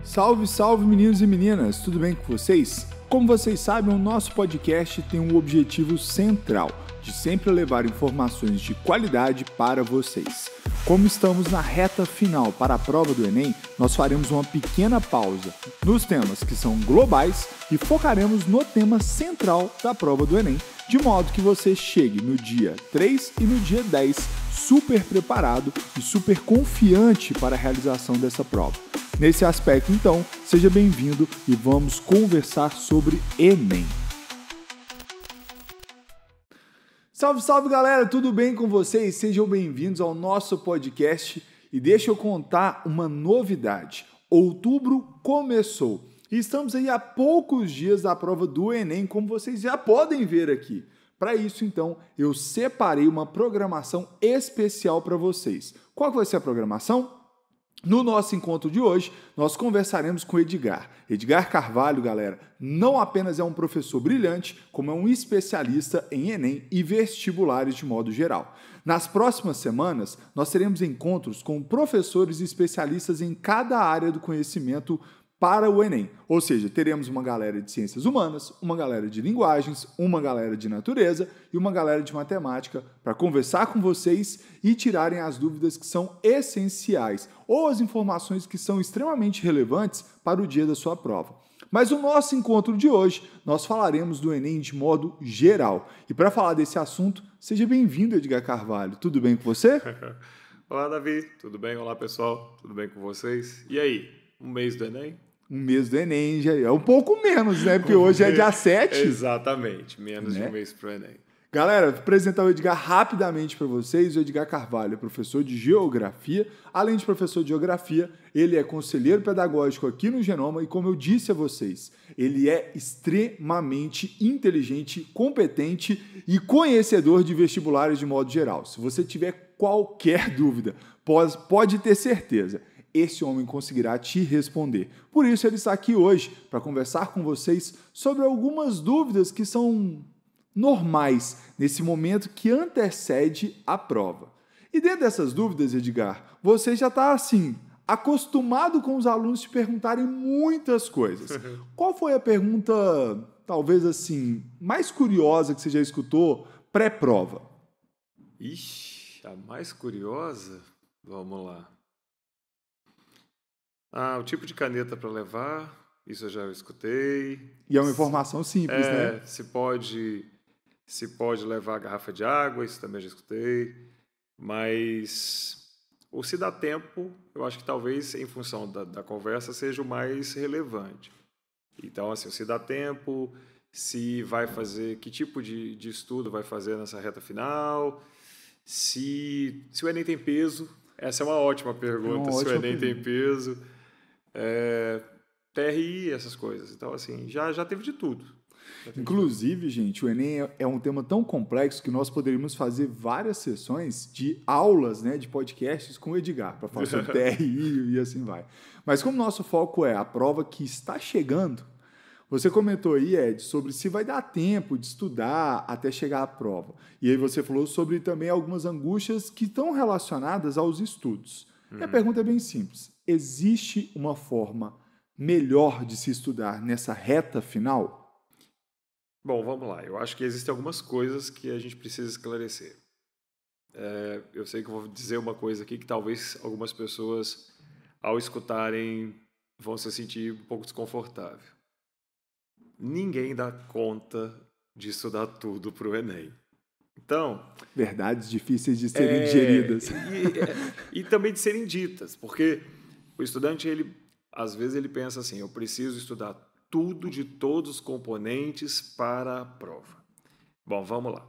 Salve, salve meninos e meninas, tudo bem com vocês? Como vocês sabem, o nosso podcast tem um objetivo central, de sempre levar informações de qualidade para vocês. Como estamos na reta final para a prova do Enem, nós faremos uma pequena pausa nos temas que são globais e focaremos no tema central da prova do Enem, de modo que você chegue no dia 3 e no dia 10 super preparado e super confiante para a realização dessa prova. Nesse aspecto, então, seja bem-vindo e vamos conversar sobre Enem. Salve, salve galera, tudo bem com vocês? Sejam bem-vindos ao nosso podcast e deixa eu contar uma novidade. Outubro começou e estamos aí há poucos dias da prova do Enem, como vocês já podem ver aqui. Para isso, então, eu separei uma programação especial para vocês. Qual que vai ser a programação? No nosso encontro de hoje, nós conversaremos com Edgar. Edgar Carvalho, galera, não apenas é um professor brilhante, como é um especialista em Enem e vestibulares de modo geral. Nas próximas semanas, nós teremos encontros com professores e especialistas em cada área do conhecimento para o Enem. Ou seja, teremos uma galera de ciências humanas, uma galera de linguagens, uma galera de natureza e uma galera de matemática para conversar com vocês e tirarem as dúvidas que são essenciais ou as informações que são extremamente relevantes para o dia da sua prova. Mas no nosso encontro de hoje, nós falaremos do Enem de modo geral. E para falar desse assunto, seja bem-vindo, Edgar Carvalho. Tudo bem com você? Olá, Davi. Tudo bem? Olá, pessoal. Tudo bem com vocês? E aí, um mês do Enem? Um mês do Enem já é um pouco menos, né? Porque hoje é dia 7. Exatamente, menos de um mês para o Enem. Galera, vou apresentar o Edgar rapidamente para vocês. O Edgar Carvalho é professor de Geografia. Além de professor de Geografia, ele é conselheiro pedagógico aqui no Genoma e, como eu disse a vocês, ele é extremamente inteligente, competente e conhecedor de vestibulares de modo geral. Se você tiver qualquer dúvida, pode ter certeza, esse homem conseguirá te responder. Por isso ele está aqui hoje para conversar com vocês sobre algumas dúvidas que são normais nesse momento que antecede a prova. E dentro dessas dúvidas, Edgar, você já está assim, acostumado com os alunos te perguntarem muitas coisas. Qual foi a pergunta, talvez assim, mais curiosa que você já escutou pré-prova? Ixi, a mais curiosa? Vamos lá. O tipo de caneta para levar, isso eu já escutei. E é uma informação simples, né? Se pode levar a garrafa de água, isso também já escutei. Mas o se dá tempo, eu acho que talvez em função da conversa seja o mais relevante. Então, assim, o se dá tempo, se vai fazer, que tipo de estudo vai fazer nessa reta final, se o Enem tem peso, essa é uma ótima pergunta, se o Enem tem peso. TRI, essas coisas. Então, assim, já teve de tudo. Inclusive, gente, o Enem é um tema tão complexo que nós poderíamos fazer várias sessões de aulas, né, de podcasts com o Edgar, para falar sobre TRI e assim vai. Mas como nosso foco é a prova que está chegando, você comentou aí, Ed, sobre se vai dar tempo de estudar até chegar à prova. E aí você falou sobre também algumas angústias que estão relacionadas aos estudos. E a pergunta é bem simples. Existe uma forma melhor de se estudar nessa reta final? Bom, vamos lá. Eu acho que existem algumas coisas que a gente precisa esclarecer. Eu sei que eu vou dizer uma coisa aqui que talvez algumas pessoas, ao escutarem, vão se sentir um pouco desconfortável. Ninguém dá conta de estudar tudo para o Enem. Então, verdades difíceis de serem digeridas. E também de serem ditas, porque o estudante, às vezes ele pensa assim, eu preciso estudar tudo de todos os componentes para a prova. Bom, vamos lá.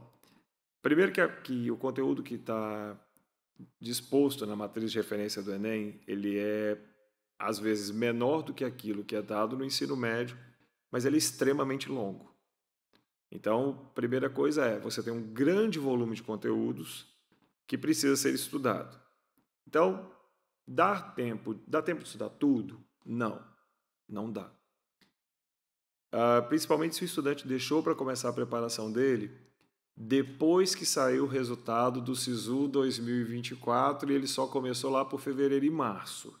Primeiro que o conteúdo que está disposto na matriz de referência do Enem, ele é, às vezes, menor do que aquilo que é dado no ensino médio, mas ele é extremamente longo. Então, a primeira coisa é, você tem um grande volume de conteúdos que precisa ser estudado. Então, dá tempo de estudar tudo? Não dá. Principalmente se o estudante deixou para começar a preparação dele depois que saiu o resultado do SISU 2024 e ele só começou lá por fevereiro e março.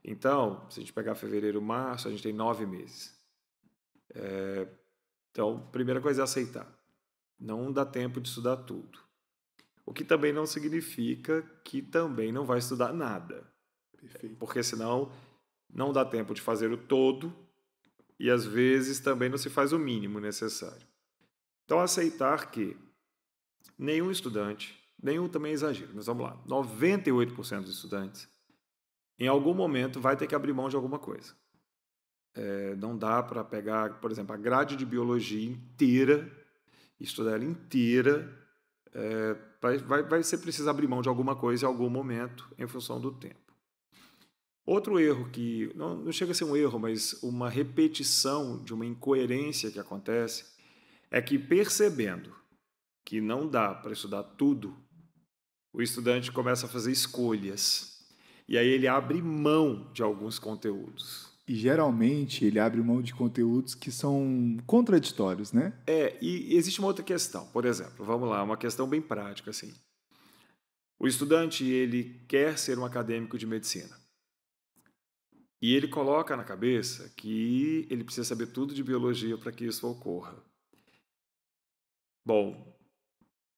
Então, se a gente pegar fevereiro, março, a gente tem 9 meses. Então, primeira coisa é aceitar. Não dá tempo de estudar tudo. O que também não significa que também não vai estudar nada. Perfeito. Porque senão não dá tempo de fazer o todo e às vezes também não se faz o mínimo necessário. Então, aceitar que nenhum estudante, nenhum também é exagero, mas vamos lá, 98% dos estudantes, em algum momento vai ter que abrir mão de alguma coisa. Não dá para pegar, por exemplo, a grade de biologia inteira, estudar ela inteira, vai ser preciso abrir mão de alguma coisa em algum momento, em função do tempo. Outro erro que não chega a ser um erro, mas uma repetição de uma incoerência que acontece, é que percebendo que não dá para estudar tudo, o estudante começa a fazer escolhas. E aí ele abre mão de alguns conteúdos. E geralmente ele abre mão de conteúdos que são contraditórios, né? E existe uma outra questão. Por exemplo, vamos lá, uma questão bem prática, assim. O estudante, ele quer ser um acadêmico de medicina. E ele coloca na cabeça que ele precisa saber tudo de biologia para que isso ocorra. Bom,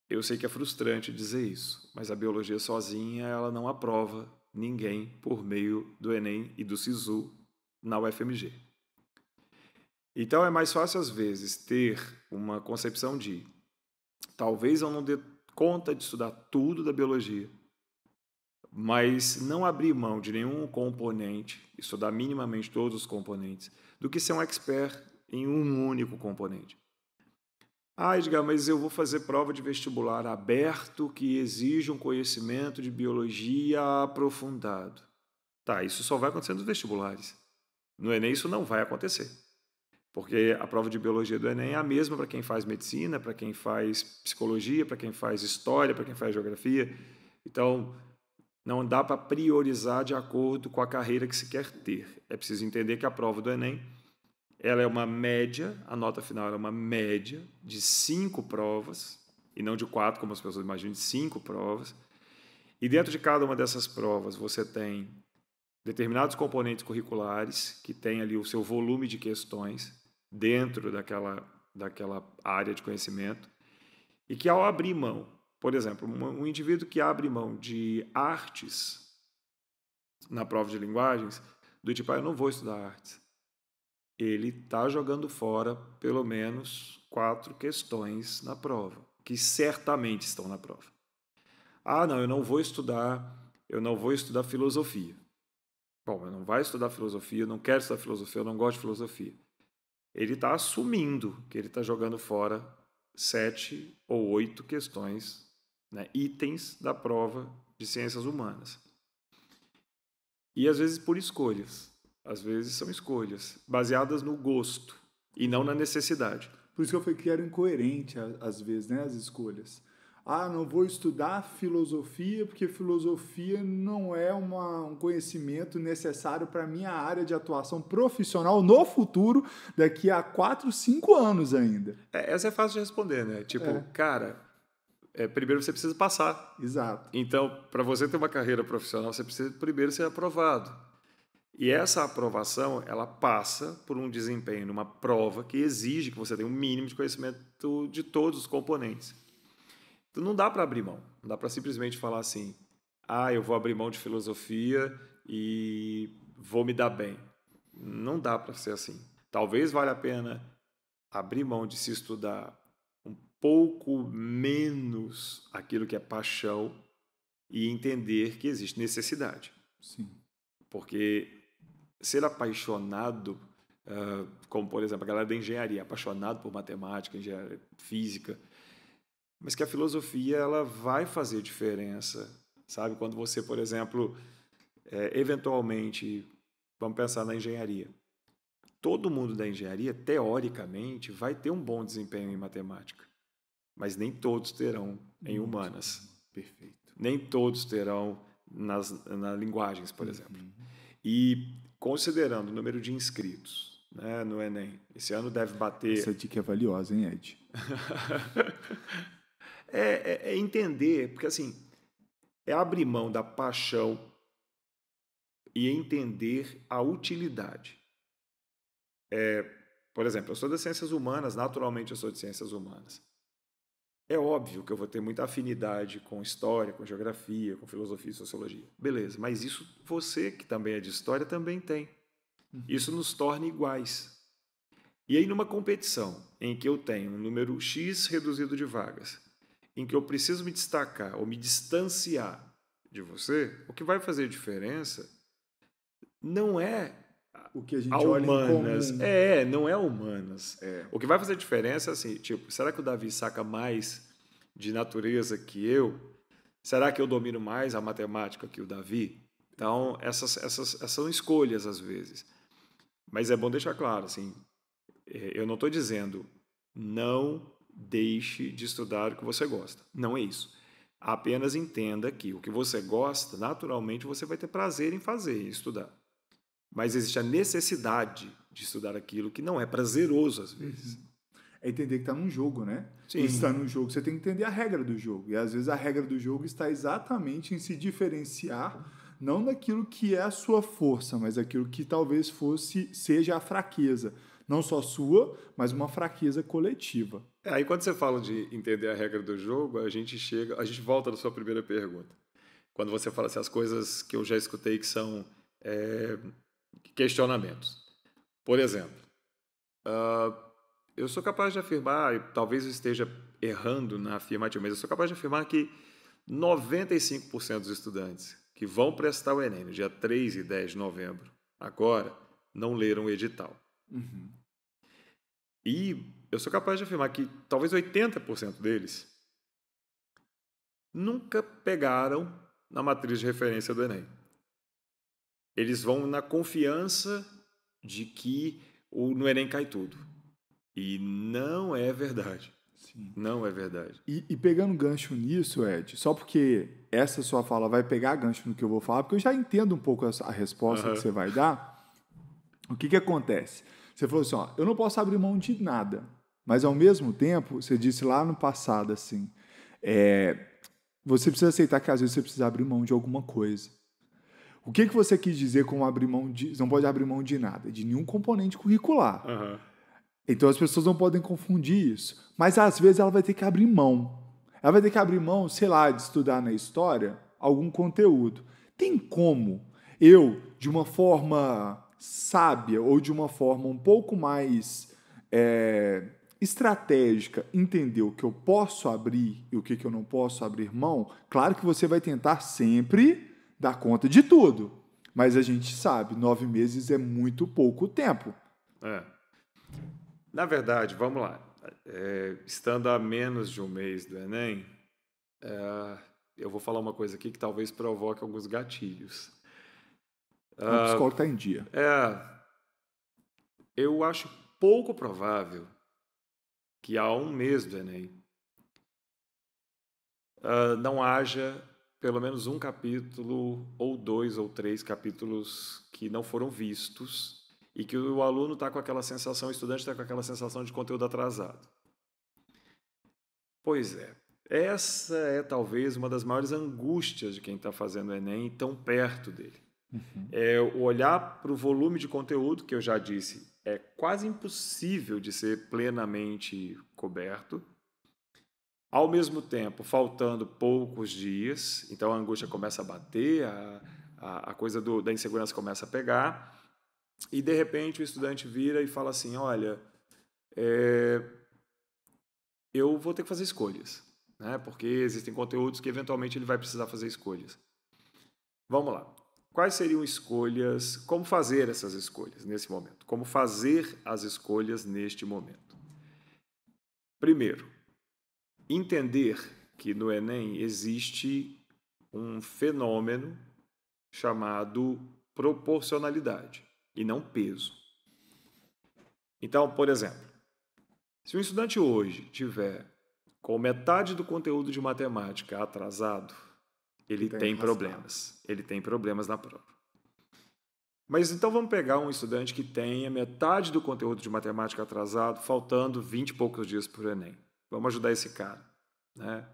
eu sei que é frustrante dizer isso, mas a biologia sozinha ela não aprova ninguém por meio do Enem e do SISU na UFMG. Então é mais fácil, às vezes, ter uma concepção de talvez eu não dê conta de estudar tudo da biologia, mas não abrir mão de nenhum componente, estudar minimamente todos os componentes, do que ser um expert em um único componente. Edgar, mas eu vou fazer prova de vestibular aberto que exige um conhecimento de biologia aprofundado. Tá, isso só vai acontecer nos vestibulares. No Enem isso não vai acontecer. Porque a prova de biologia do Enem é a mesma para quem faz medicina, para quem faz psicologia, para quem faz história, para quem faz geografia. Então, não dá para priorizar de acordo com a carreira que se quer ter. É preciso entender que a prova do Enem ela é uma média, a nota final é uma média de 5 provas, e não de 4, como as pessoas imaginam, de 5 provas. E dentro de cada uma dessas provas você tem determinados componentes curriculares, que tem ali o seu volume de questões dentro daquela área de conhecimento, e que ao abrir mão, por exemplo, um indivíduo que abre mão de artes na prova de linguagens, do tipo, eu não vou estudar artes, ele está jogando fora pelo menos 4 questões na prova, que certamente estão na prova. Não, eu não vou estudar filosofia. Bom, eu não vai estudar filosofia, eu não quero estudar filosofia, eu não gosto de filosofia. Ele está assumindo que ele está jogando fora 7 ou 8 questões, né, itens da prova de ciências humanas. E às vezes por escolhas. Às vezes são escolhas baseadas no gosto e não na necessidade. Por isso que eu falei que era incoerente, às vezes, né, as escolhas. Não vou estudar filosofia porque filosofia não é um conhecimento necessário para a minha área de atuação profissional no futuro, daqui a 4, 5 anos ainda. Essa é fácil de responder, né? Cara, primeiro você precisa passar. Exato. Então, para você ter uma carreira profissional, você precisa primeiro ser aprovado. E essa aprovação, ela passa por um desempenho numa prova que exige que você tenha um mínimo de conhecimento de todos os componentes. Então não dá para abrir mão, não dá para simplesmente falar assim, eu vou abrir mão de filosofia e vou me dar bem. Não dá para ser assim. Talvez valha a pena abrir mão de se estudar um pouco menos aquilo que é paixão e entender que existe necessidade. Sim. Porque ser apaixonado, como por exemplo a galera da engenharia, apaixonado por matemática, engenharia física, mas que a filosofia ela vai fazer diferença, sabe? Quando você, por exemplo, eventualmente, vamos pensar na engenharia. Todo mundo da engenharia, teoricamente, vai ter um bom desempenho em matemática, mas nem todos terão em humanas. Perfeito. Nem todos terão nas linguagens, por exemplo. E considerando o número de inscritos, né, no Enem, esse ano deve bater... Essa dica é valiosa, hein, Ed? Entender, porque assim, é abrir mão da paixão e entender a utilidade. Por exemplo, eu sou das ciências humanas, naturalmente eu sou de ciências humanas. É óbvio que eu vou ter muita afinidade com história, com geografia, com filosofia e sociologia. Beleza, mas isso você, que também é de história, também tem. Isso nos torna iguais. E aí, numa competição em que eu tenho um número X reduzido de vagas, em que eu preciso me destacar ou me distanciar de você, o que vai fazer diferença não é O que a gente a olha em humanas. comum. Não é humanas. O que vai fazer diferença é assim, tipo, será que o Davi saca mais de natureza que eu? Será que eu domino mais a matemática que o Davi? Então, essas são escolhas às vezes. Mas é bom deixar claro, assim, eu não estou dizendo não deixe de estudar o que você gosta. Não é isso. Apenas entenda que o que você gosta, naturalmente você vai ter prazer em fazer, em estudar. Mas existe a necessidade de estudar aquilo que não é prazeroso às vezes. É entender que está num jogo, né? Sim. E se está num jogo, você tem que entender a regra do jogo. E às vezes a regra do jogo está exatamente em se diferenciar, não daquilo que é a sua força, mas daquilo que talvez seja a fraqueza. Não só sua, mas uma fraqueza coletiva. Aí quando você fala de entender a regra do jogo, a gente volta na sua primeira pergunta. Quando você fala assim, as coisas que eu já escutei que são questionamentos. Por exemplo, eu sou capaz de afirmar, e talvez eu esteja errando na afirmativa, mas eu sou capaz de afirmar que 95% dos estudantes que vão prestar o Enem no dia 3 e 10 de novembro, agora, não leram o edital. E eu sou capaz de afirmar que talvez 80% deles nunca pegaram na matriz de referência do Enem. Eles vão na confiança de que no Enem cai tudo. E não é verdade. Sim. Não é verdade. E pegando gancho nisso, Ed, só porque essa sua fala vai pegar gancho no que eu vou falar, porque eu já entendo um pouco a resposta que você vai dar, o que acontece? Você falou assim, ó, eu não posso abrir mão de nada, mas ao mesmo tempo, você disse lá no passado assim, você precisa aceitar que às vezes você precisa abrir mão de alguma coisa. O que você quis dizer com abrir mão de... Não pode abrir mão de nada, de nenhum componente curricular. Então as pessoas não podem confundir isso. Mas às vezes ela vai ter que abrir mão. Ela vai ter que abrir mão, sei lá, de estudar na história algum conteúdo. Tem como eu, de uma forma sábia ou de uma forma um pouco mais estratégica, entender o que eu posso abrir e o que eu não posso abrir mão? Claro que você vai tentar sempre dar conta de tudo. Mas a gente sabe, 9 meses é muito pouco tempo. Na verdade, vamos lá. Estando a menos de um mês do Enem, eu vou falar uma coisa aqui que talvez provoque alguns gatilhos. O psicólogo está em dia. Eu acho pouco provável que há um mês do Enem não haja pelo menos um capítulo, ou 2 ou 3 capítulos que não foram vistos e que o aluno está com aquela sensação, o estudante está com aquela sensação de conteúdo atrasado. Pois é. Essa é talvez uma das maiores angústias de quem está fazendo o Enem tão perto dele. É olhar para o volume de conteúdo, que eu já disse, é quase impossível de ser plenamente coberto. Ao mesmo tempo, faltando poucos dias, então a angústia começa a bater, a coisa da insegurança começa a pegar, e de repente o estudante vira e fala assim, olha, eu vou ter que fazer escolhas, né? Porque existem conteúdos que eventualmente ele vai precisar fazer escolhas. Vamos lá. Quais seriam escolhas? Como fazer essas escolhas nesse momento? Como fazer as escolhas neste momento? Primeiro, entender que no Enem existe um fenômeno chamado proporcionalidade e não peso. Então, por exemplo, se um estudante hoje tiver com metade do conteúdo de matemática atrasado, ele tem problemas. Ele tem problemas na prova. Mas então vamos pegar um estudante que tenha metade do conteúdo de matemática atrasado, faltando 20 e poucos dias para o Enem. Vamos ajudar esse cara, né?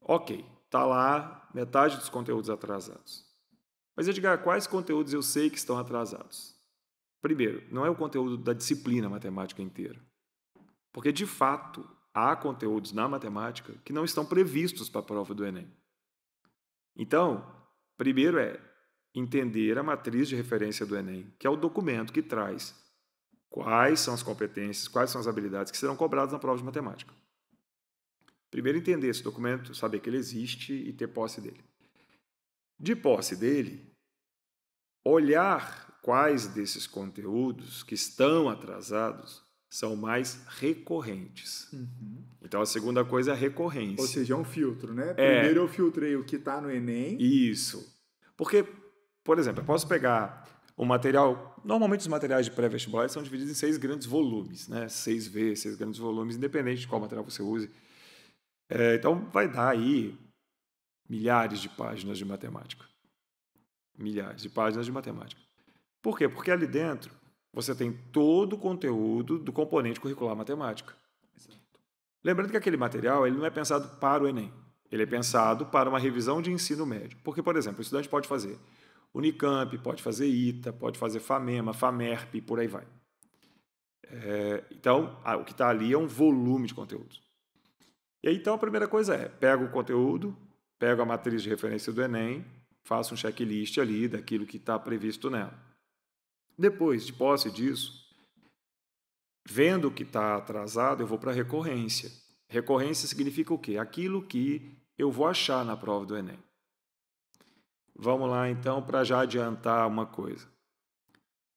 Ok, está lá metade dos conteúdos atrasados. Mas, Edgar, quais conteúdos eu sei que estão atrasados? Primeiro, não é o conteúdo da disciplina matemática inteira. Porque, de fato, há conteúdos na matemática que não estão previstos para a prova do Enem. Então, primeiro é entender a matriz de referência do Enem, que é o documento que traz quais são as competências, quais são as habilidades que serão cobradas na prova de matemática. Primeiro, entender esse documento, saber que ele existe e ter posse dele. De posse dele, olhar quais desses conteúdos que estão atrasados são mais recorrentes. Então, a segunda coisa é a recorrência. Ou seja, é um filtro, né? Primeiro eu filtrei o que está no Enem. Isso. Porque, por exemplo, eu posso pegar um material... Normalmente, os materiais de pré-vestibular são divididos em 6 grandes volumes, né? 6 grandes volumes, independente de qual material você use. Então, vai dar aí milhares de páginas de matemática. Milhares de páginas de matemática. Por quê? Porque ali dentro você tem todo o conteúdo do componente curricular matemática. Exato. Lembrando que aquele material ele não é pensado para o Enem. Ele é pensado para uma revisão de ensino médio. Porque, por exemplo, o estudante pode fazer Unicamp, pode fazer ITA, pode fazer FAMEMA, FAMERP, por aí vai. Então, o que está ali é um volume de conteúdo. E aí, então, a primeira coisa é, pego o conteúdo, pego a matriz de referência do Enem, faço um checklist ali daquilo que está previsto nela. Depois, de posse disso, vendo o que está atrasado, eu vou para a recorrência. Recorrência significa o quê? Aquilo que eu vou achar na prova do Enem. Vamos lá, então, para já adiantar uma coisa.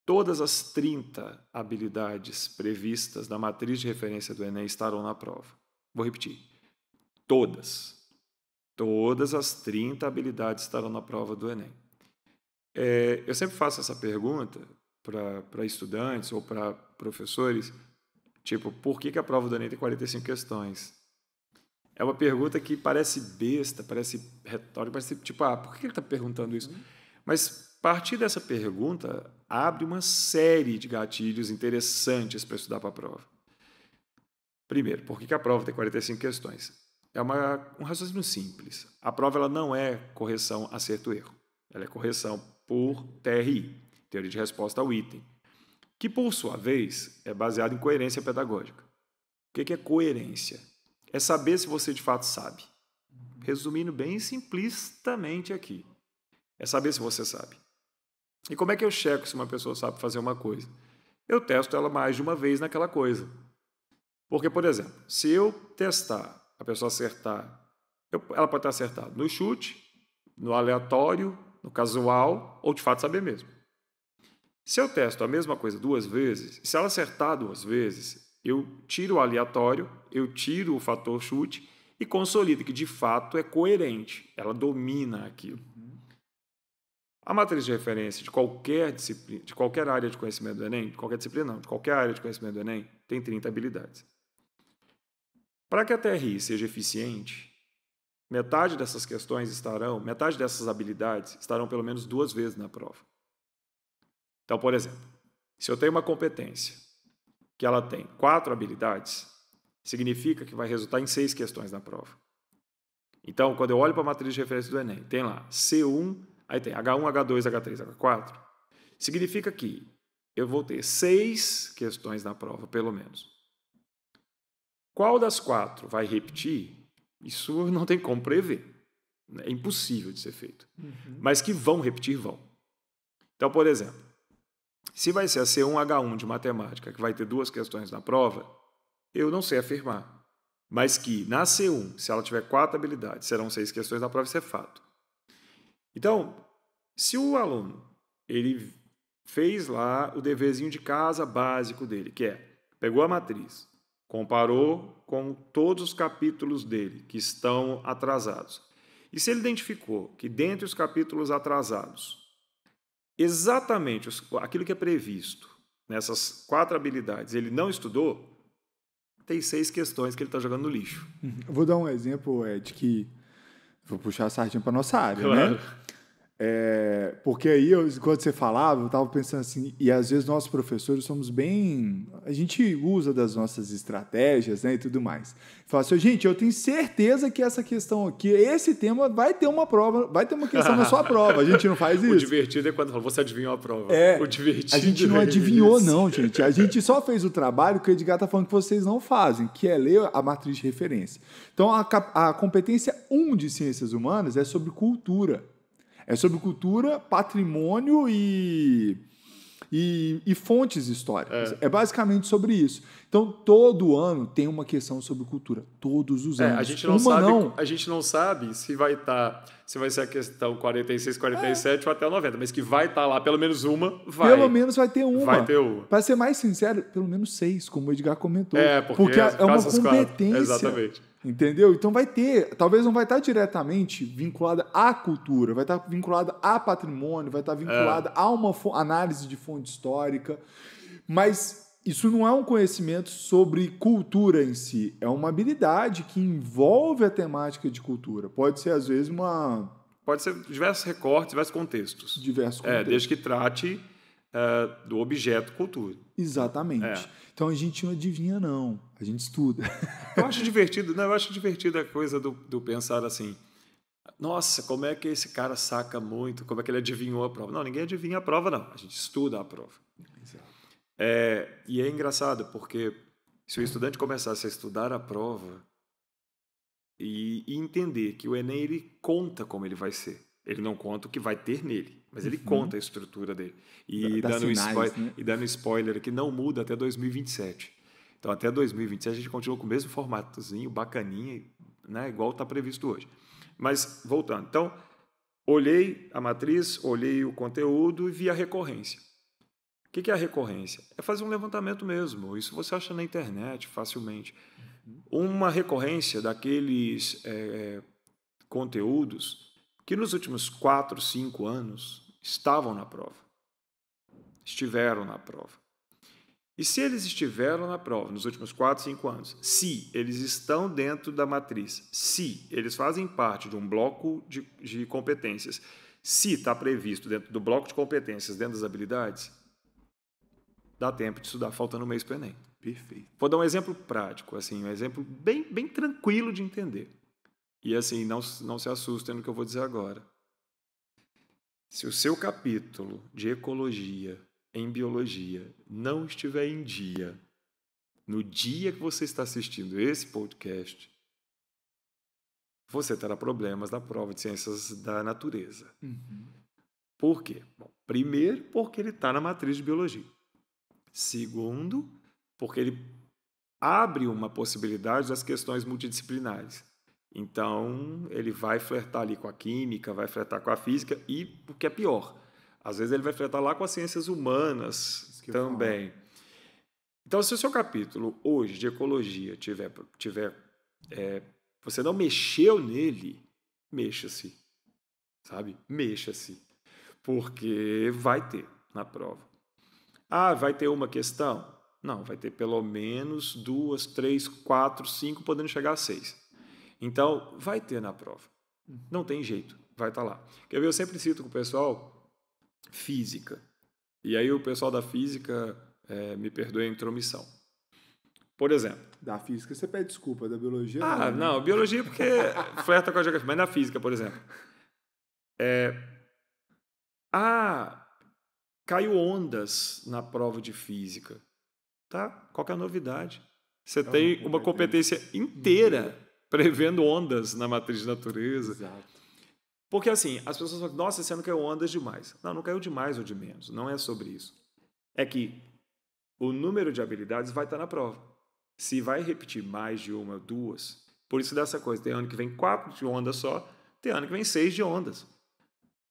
Todas as 30 habilidades previstas na matriz de referência do Enem estarão na prova. Vou repetir. Todas. Todas as 30 habilidades estarão na prova do Enem. Eu sempre faço essa pergunta para estudantes ou para professores, tipo, por que a prova do Enem tem 45 questões? É uma pergunta que parece besta, parece retórica, parece tipo, por que ele está perguntando isso? Mas, a partir dessa pergunta, abre uma série de gatilhos interessantes para estudar para a prova. Primeiro, por que a prova tem 45 questões? É um raciocínio simples. A prova ela não é correção acerto-erro. Ela é correção por TRI, Teoria de Resposta ao Item, que, por sua vez, é baseado em coerência pedagógica. O que é coerência? É saber se você de fato sabe. Resumindo bem simplistamente aqui. É saber se você sabe. E como é que eu checo se uma pessoa sabe fazer uma coisa? Eu testo ela mais de uma vez naquela coisa. Porque, por exemplo, se eu testar, a pessoa acertar, ela pode estar acertada no chute, no aleatório, no casual, ou de fato saber mesmo. Se eu testo a mesma coisa 2 vezes, se ela acertar 2 vezes, eu tiro o aleatório, eu tiro o fator chute e consolido que de fato é coerente, ela domina aquilo. A matriz de referência de qualquer disciplina, de qualquer área de conhecimento do Enem, de qualquer disciplina não, de qualquer área de conhecimento do Enem, tem 30 habilidades. Para que a TRI seja eficiente, metade dessas habilidades estarão pelo menos 2 vezes na prova. Então, por exemplo, se eu tenho uma competência que ela tem 4 habilidades, significa que vai resultar em 6 questões na prova. Então, quando eu olho para a matriz de referência do Enem, tem lá C1, aí tem H1, H2, H3, H4, significa que eu vou ter 6 questões na prova, pelo menos. Qual das 4 vai repetir? Isso não tem como prever. É impossível de ser feito. Mas que vão repetir, vão. Então, por exemplo, se vai ser a C1H1 de matemática, que vai ter 2 questões na prova, eu não sei afirmar. Mas que na C1, se ela tiver 4 habilidades, serão 6 questões na prova, isso é fato. Então, se o aluno ele fez lá o deverzinho de casa básico dele, que é, pegou a matriz, comparou com todos os capítulos dele que estão atrasados. E se ele identificou que dentre os capítulos atrasados, exatamente aquilo que é previsto nessas 4 habilidades ele não estudou, tem 6 questões que ele está jogando no lixo. Vou dar um exemplo, Ed, que vou puxar a sardinha para nossa área, claro, né? Porque aí, quando você falava, eu estava pensando assim, e às vezes nós professores somos bem... A gente usa das nossas estratégias, né, e tudo mais. Fala assim, gente, eu tenho certeza que essa questão aqui, esse tema vai ter uma prova, vai ter uma questão na sua prova. A gente não faz isso? O divertido é quando fala, você adivinhou a prova. O divertido a gente não adivinhou, isso. não, gente. A gente só fez o trabalho que o Edgar está falando que vocês não fazem, que é ler a matriz de referência. Então, a competência 1 de ciências humanas é sobre cultura. É sobre cultura, patrimônio e fontes históricas. É basicamente sobre isso. Então, todo ano tem uma questão sobre cultura. Todos os anos. A gente não sabe se vai ser a questão 46, 47 ou até o 90, mas que vai estar lá pelo menos uma, vai. Pelo menos vai ter uma. Vai ter uma. Para ser mais sincero, pelo menos 6, como o Edgar comentou. Porque é uma competência. Exatamente. Entendeu? Então vai ter, talvez não vai estar diretamente vinculada à cultura, vai estar vinculada a patrimônio, vai estar vinculada a uma análise de fonte histórica, mas isso não é um conhecimento sobre cultura em si, é uma habilidade que envolve a temática de cultura. Pode ser, às vezes, Pode ser diversos recortes, diversos contextos. Desde que trate do objeto cultura. Exatamente. Então a gente não adivinha, não. A gente estuda. Eu acho divertido a coisa do pensar assim, nossa, como é que esse cara saca muito, como é que ele adivinhou a prova. Não, ninguém adivinha a prova, não. A gente estuda a prova. Exato. E é engraçado, porque se o estudante começasse a estudar a prova e entender que o Enem ele conta como ele vai ser, ele não conta o que vai ter nele, mas ele conta a estrutura dele. E dando spoiler que não muda até 2027. Então, até 2027 a gente continua com o mesmo formatozinho, bacaninha, né, igual está previsto hoje. Mas, voltando. Então, olhei a matriz, olhei o conteúdo e vi a recorrência. O que é a recorrência? É fazer um levantamento mesmo. Isso você acha na internet facilmente. Uma recorrência daqueles conteúdos que nos últimos 4, 5 anos estiveram na prova. E se eles estiveram na prova nos últimos 4, 5 anos, se eles estão dentro da matriz, se eles fazem parte de um bloco de competências, se está previsto dentro do bloco de competências, dentro das habilidades, dá tempo de estudar, faltando um mês para o Enem. Perfeito. Vou dar um exemplo prático, assim, um exemplo bem, bem tranquilo de entender. E assim, não se assustem no que eu vou dizer agora. Se o seu capítulo de ecologia em biologia não estiver em dia, no dia que você está assistindo esse podcast, você terá problemas na prova de ciências da natureza. Por quê? Bom, primeiro, porque ele está na matriz de biologia. Segundo, porque ele abre uma possibilidade das questões multidisciplinares. Então, ele vai flertar ali com a química, vai flertar com a física e, o que é pior, às vezes ele vai flertar lá com as ciências humanas também. Então, se o seu capítulo hoje de ecologia tiver você não mexeu nele, mexa-se, sabe? Mexa-se, porque vai ter na prova. Vai ter uma questão? Não, vai ter pelo menos 2, 3, 4, 5, podendo chegar a 6. Então, vai ter na prova. Não tem jeito, vai estar lá. Quer ver, eu sempre cito com o pessoal física. E aí o pessoal da física me perdoe a intromissão. Por exemplo... Da física você pede desculpa, da biologia... não, biologia porque flerta com a geografia, mas na física, por exemplo. Caiu ondas na prova de física. Tá? Qual que é a novidade? Você tem uma competência inteira prevendo ondas na matriz de natureza. Exato. Porque assim, as pessoas falam, nossa, esse ano caiu ondas demais. Não caiu de mais ou de menos. Não é sobre isso. É que o número de habilidades vai estar na prova. Se vai repetir mais de uma ou duas, por isso dessa coisa, tem ano que vem 4 de ondas só, tem ano que vem 6 de ondas.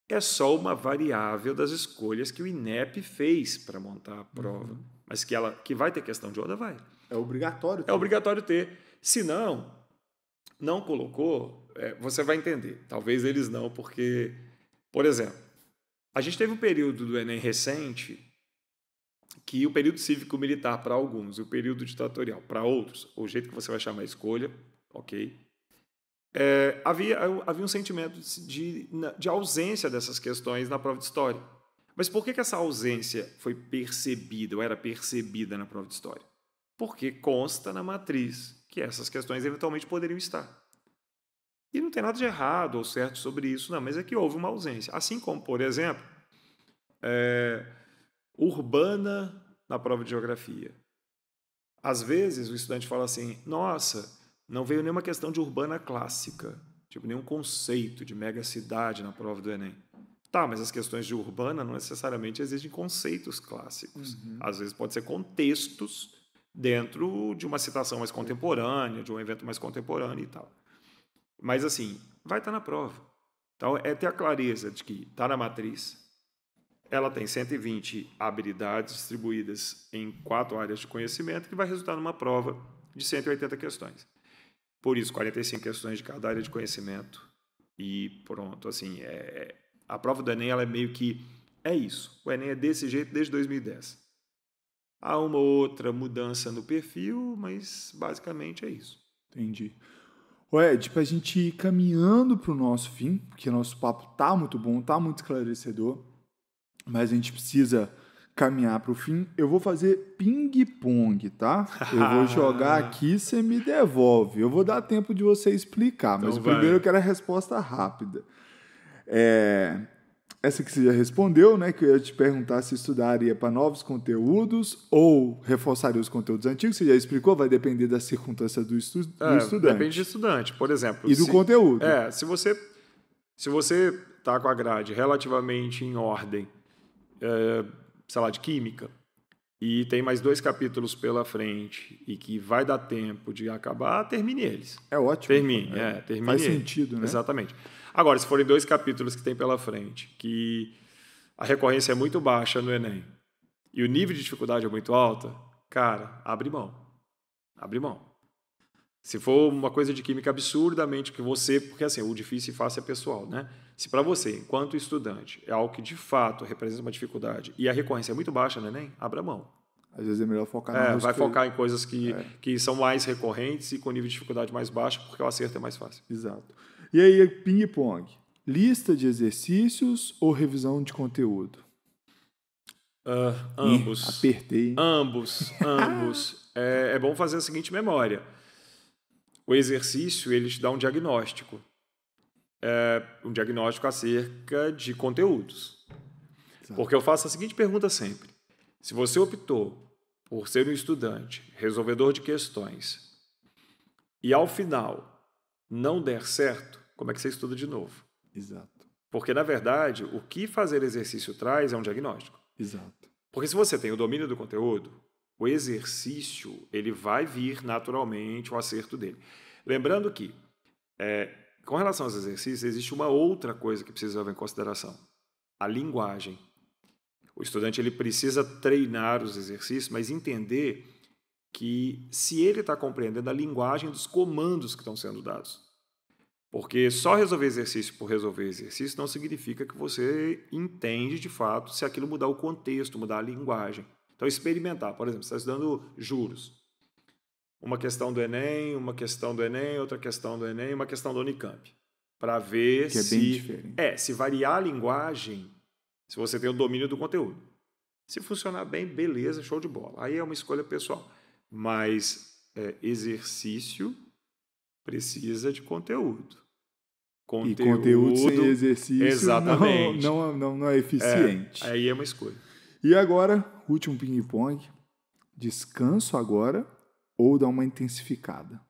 É só uma variável das escolhas que o INEP fez para montar a prova. Mas que vai ter questão de onda, vai. É obrigatório ter. É obrigatório ter. Se não colocou, você vai entender. Talvez eles não, porque... Por exemplo, a gente teve um período do Enem recente que o período cívico-militar para alguns e o período ditatorial para outros, o jeito que você vai chamar a escolha, ok? havia um sentimento de ausência dessas questões na prova de história. Mas por que essa ausência foi percebida, ou era percebida na prova de história? Porque consta na matriz que essas questões eventualmente poderiam estar. E não tem nada de errado ou certo sobre isso, não, mas é que houve uma ausência. Assim como, por exemplo, urbana na prova de geografia. Às vezes o estudante fala assim, nossa, não veio nenhuma questão de urbana clássica, tipo nenhum conceito de megacidade na prova do Enem. Tá, mas as questões de urbana não necessariamente exigem conceitos clássicos. Às vezes pode ser contextos dentro de uma citação mais contemporânea, de um evento mais contemporâneo e tal. Mas assim, vai estar na prova. Então é ter a clareza de que está na matriz, ela tem 120 habilidades distribuídas em 4 áreas de conhecimento que vai resultar numa prova de 180 questões. Por isso, 45 questões de cada área de conhecimento e pronto. Assim, a prova do Enem ela é meio que isso. O Enem é desse jeito desde 2010. Há uma ou outra mudança no perfil, mas basicamente é isso. Entendi. Ed, para a gente ir caminhando para o nosso fim, porque nosso papo tá muito bom, tá muito esclarecedor, mas a gente precisa caminhar para o fim. Eu vou fazer ping-pong, tá? Eu vou jogar aqui, você me devolve. Eu vou dar tempo de você explicar, mas Então primeiro eu quero a resposta rápida. Essa que você já respondeu, né? Que eu ia te perguntar se estudaria para novos conteúdos ou reforçaria os conteúdos antigos. Você já explicou, vai depender da circunstância do estudante. Depende do estudante, por exemplo. E do conteúdo. Se você está com a grade relativamente em ordem, sei lá, de química, e tem mais 2 capítulos pela frente e que vai dar tempo de acabar, termine eles. É ótimo. Termine Faz eles. sentido, né? Exatamente. Agora, se forem 2 capítulos que tem pela frente, que a recorrência é muito baixa no Enem e o nível de dificuldade é muito alta, cara, abre mão. Abre mão. Se for uma coisa de química absurdamente que você... Porque assim, o difícil e fácil é pessoal, né? Se para você, enquanto estudante, é algo que de fato representa uma dificuldade e a recorrência é muito baixa no Enem, abra mão. Às vezes é melhor focar vai focar em coisas que são mais recorrentes e com nível de dificuldade mais baixo, porque o acerto é mais fácil. Exato. E aí, ping-pong. Lista de exercícios ou revisão de conteúdo? Ambos. Apertei. Ambos. É bom fazer a seguinte memória. O exercício, ele te dá um diagnóstico. Um diagnóstico acerca de conteúdos. Exato. Porque eu faço a seguinte pergunta sempre. Se você optou por ser um estudante, resolvedor de questões, e ao final não der certo, como é que você estuda de novo? Exato. Porque, na verdade, o que fazer exercício traz é um diagnóstico. Exato. Porque se você tem o domínio do conteúdo, o exercício ele vai vir naturalmente o acerto dele. Lembrando que, com relação aos exercícios, existe uma outra coisa que precisa levar em consideração. A linguagem. O estudante ele precisa treinar os exercícios, mas entender que se ele está compreendendo a linguagem dos comandos que estão sendo dados. Porque só resolver exercício por resolver exercício não significa que você entende de fato se aquilo mudar o contexto, mudar a linguagem. Então, experimentar. Por exemplo, você está estudando juros. Uma questão do Enem, outra questão do Enem, uma questão do Unicamp. Para ver que é bem diferente. Se variar a linguagem, se você tem o domínio do conteúdo. Se funcionar bem, beleza, show de bola. Aí é uma escolha pessoal. Mas exercício precisa de conteúdo. E conteúdo sem exercício exatamente. Não é eficiente. Aí é uma escolha. E agora, último ping-pong. Descanso agora ou dar uma intensificada?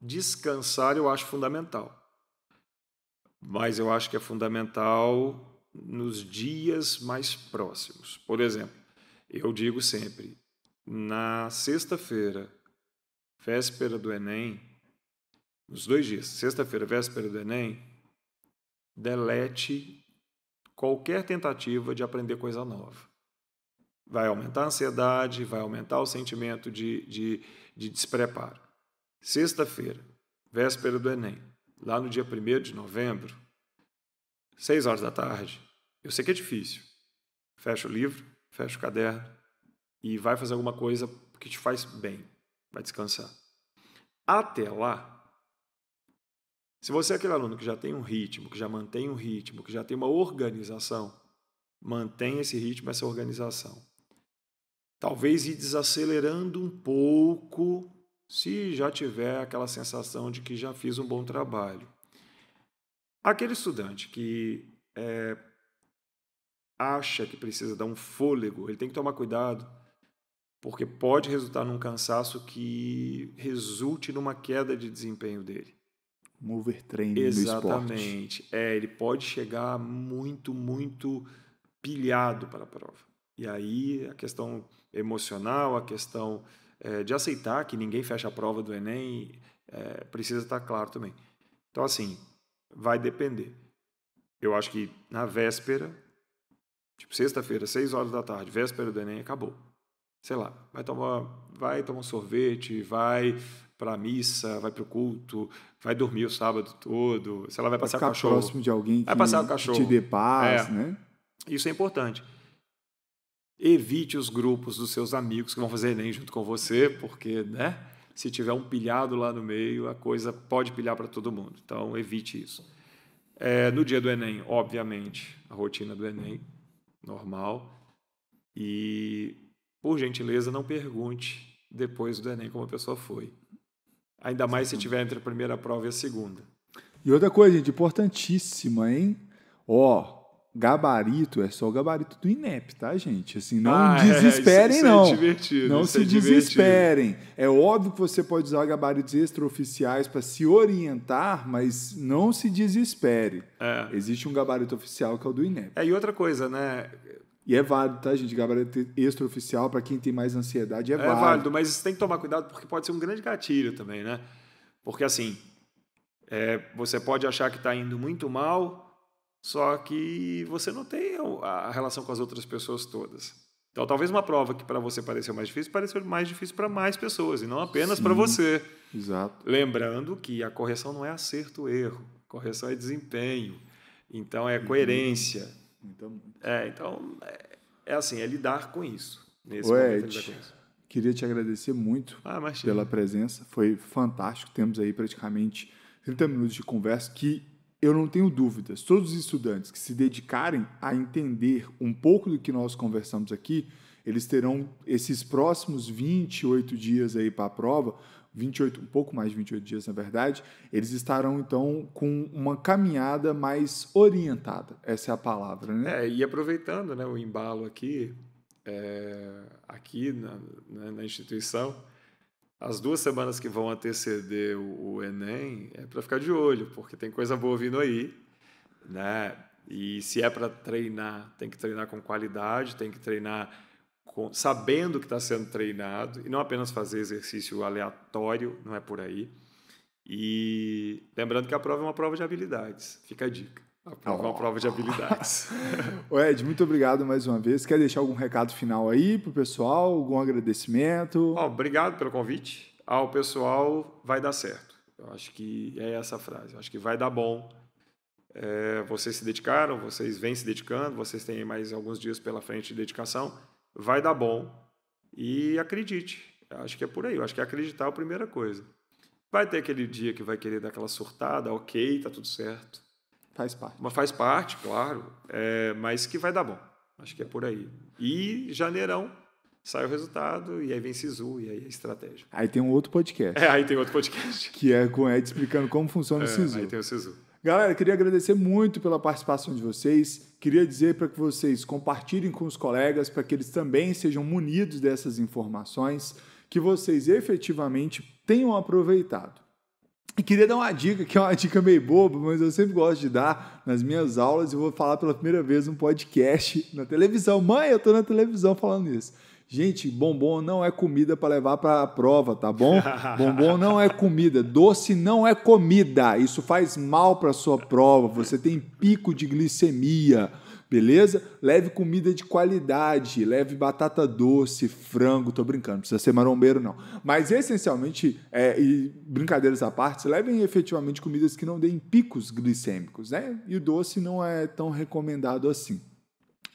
Descansar eu acho fundamental. Mas eu acho que é fundamental nos dias mais próximos. Por exemplo, eu digo sempre, na sexta-feira, véspera do Enem, nos 2 dias, sexta-feira, véspera do Enem, delete qualquer tentativa de aprender coisa nova. Vai aumentar a ansiedade, vai aumentar o sentimento de despreparo. Sexta-feira, véspera do Enem, lá no dia 1º de novembro, 6 horas da tarde, eu sei que é difícil. Fecha o livro, fecha o caderno e vai fazer alguma coisa que te faz bem, vai descansar. Até lá, se você é aquele aluno que já tem um ritmo, que já mantém um ritmo, que já tem uma organização, mantenha esse ritmo, essa organização. Talvez ir desacelerando um pouco, se já tiver aquela sensação de que já fiz um bom trabalho. Aquele estudante que acha que precisa dar um fôlego, ele tem que tomar cuidado, porque pode resultar num cansaço que resulte numa queda de desempenho dele. Um overtraining do esporte. Exatamente. Ele pode chegar muito, muito pilhado para a prova. E aí a questão emocional, a questão de aceitar que ninguém fecha a prova do Enem, precisa estar claro também. Então, assim, vai depender. Eu acho que na véspera, tipo sexta-feira, 6 horas da tarde, véspera do Enem, acabou. Sei lá, vai tomar um sorvete, vai para a missa, vai para o culto, vai dormir o sábado todo, sei lá, vai passear com o cachorro. Próximo de alguém que te dê paz, né? Isso é importante. Evite os grupos dos seus amigos que vão fazer Enem junto com você, porque, né, se tiver um pilhado lá no meio, a coisa pode pilhar para todo mundo. Então, evite isso. No dia do Enem, obviamente, a rotina do Enem, normal. E, por gentileza, não pergunte depois do Enem como a pessoa foi. Ainda mais se tiver entre a primeira prova e a segunda. E outra coisa, gente, importantíssima, hein? Gabarito é só o gabarito do INEP, tá, gente? Assim, não desesperem, não. Isso é divertido. Não se desesperem. É óbvio que você pode usar gabaritos extraoficiais para se orientar, mas não se desespere. Existe um gabarito oficial que é o do INEP. E outra coisa, né? E é válido, tá, gente? Gabarito extraoficial, para quem tem mais ansiedade, é válido. É válido, mas você tem que tomar cuidado porque pode ser um grande gatilho também, né? Porque, assim, você pode achar que está indo muito mal, só que você não tem a relação com as outras pessoas todas. Então, talvez uma prova que para você pareceu mais difícil para mais pessoas, e não apenas para você. Exato. Lembrando que a correção não é acerto-erro, correção é desempenho. Então, é coerência. Então, assim, é lidar com isso. Nesse momento, lidar com isso. Queria te agradecer muito pela presença. Foi fantástico. Temos aí praticamente 30 minutos de conversa que eu não tenho dúvidas. Todos os estudantes que se dedicarem a entender um pouco do que nós conversamos aqui, eles terão esses próximos 28 dias aí para a prova, um pouco mais de 28 dias, na verdade, eles estarão, então, com uma caminhada mais orientada. Essa é a palavra, né? E aproveitando, né, o embalo aqui na instituição, as 2 semanas que vão anteceder o Enem é para ficar de olho, porque tem coisa boa vindo aí, né? E se é para treinar, tem que treinar com qualidade, tem que treinar sabendo que está sendo treinado, e não apenas fazer exercício aleatório, não é por aí. E lembrando que a prova é uma prova de habilidades, fica a dica. A prova é uma prova de habilidades. Ed, muito obrigado mais uma vez. Quer deixar algum recado final aí para o pessoal? Algum agradecimento? Obrigado pelo convite. Ao pessoal, vai dar certo. Eu acho que é essa a frase. Eu acho que vai dar bom. Vocês se dedicaram, vocês vêm se dedicando, vocês têm mais alguns dias pela frente de dedicação. Vai dar bom. E acredite. Eu acho que é por aí. Eu acho que acreditar é a primeira coisa. Vai ter aquele dia que vai querer dar aquela surtada, ok, tá tudo certo. Faz parte. Mas faz parte, claro, mas que vai dar bom. Acho que é por aí. E janeirão sai o resultado, e aí vem SISU, e aí a estratégia. Aí tem um outro podcast. Aí tem outro podcast. Que é com o Ed explicando como funciona o SISU. Aí tem o SISU. Galera, queria agradecer muito pela participação de vocês. Queria dizer para que vocês compartilhem com os colegas, para que eles também sejam munidos dessas informações, que vocês efetivamente tenham aproveitado. E queria dar uma dica, que é uma dica meio boba, mas eu sempre gosto de dar nas minhas aulas, e vou falar pela primeira vez num podcast na televisão. Mãe, eu tô na televisão falando isso. Gente, bombom não é comida para levar para a prova, tá bom? Bombom não é comida, doce não é comida. Isso faz mal para sua prova, você tem pico de glicemia. Beleza? Leve comida de qualidade, leve batata doce, frango, tô brincando, não precisa ser marombeiro não. Mas essencialmente, e brincadeiras à parte, levem efetivamente comidas que não deem picos glicêmicos, né? E o doce não é tão recomendado assim.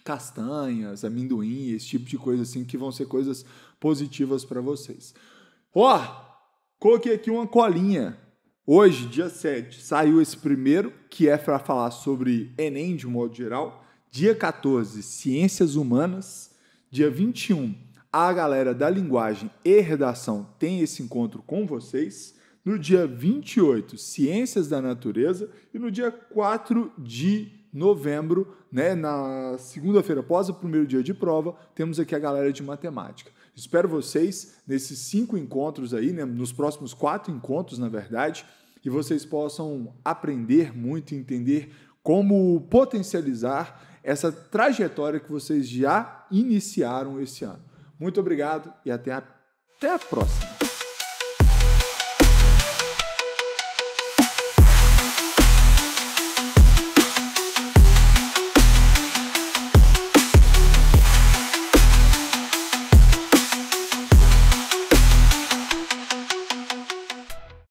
Castanhas, amendoim, esse tipo de coisa assim, que vão ser coisas positivas para vocês. Coloquei aqui uma colinha. Hoje, dia 7, saiu esse primeiro, que é para falar sobre Enem de modo geral. Dia 14, Ciências Humanas. Dia 21, a galera da linguagem e redação tem esse encontro com vocês. No dia 28, Ciências da Natureza. E no dia 4 de novembro, né, na segunda-feira após o primeiro dia de prova, temos aqui a galera de matemática. Espero vocês nesses 5 encontros aí, né, nos próximos 4 encontros, na verdade, e vocês possam aprender muito e entender como potencializar essa trajetória que vocês já iniciaram esse ano. Muito obrigado e até a próxima.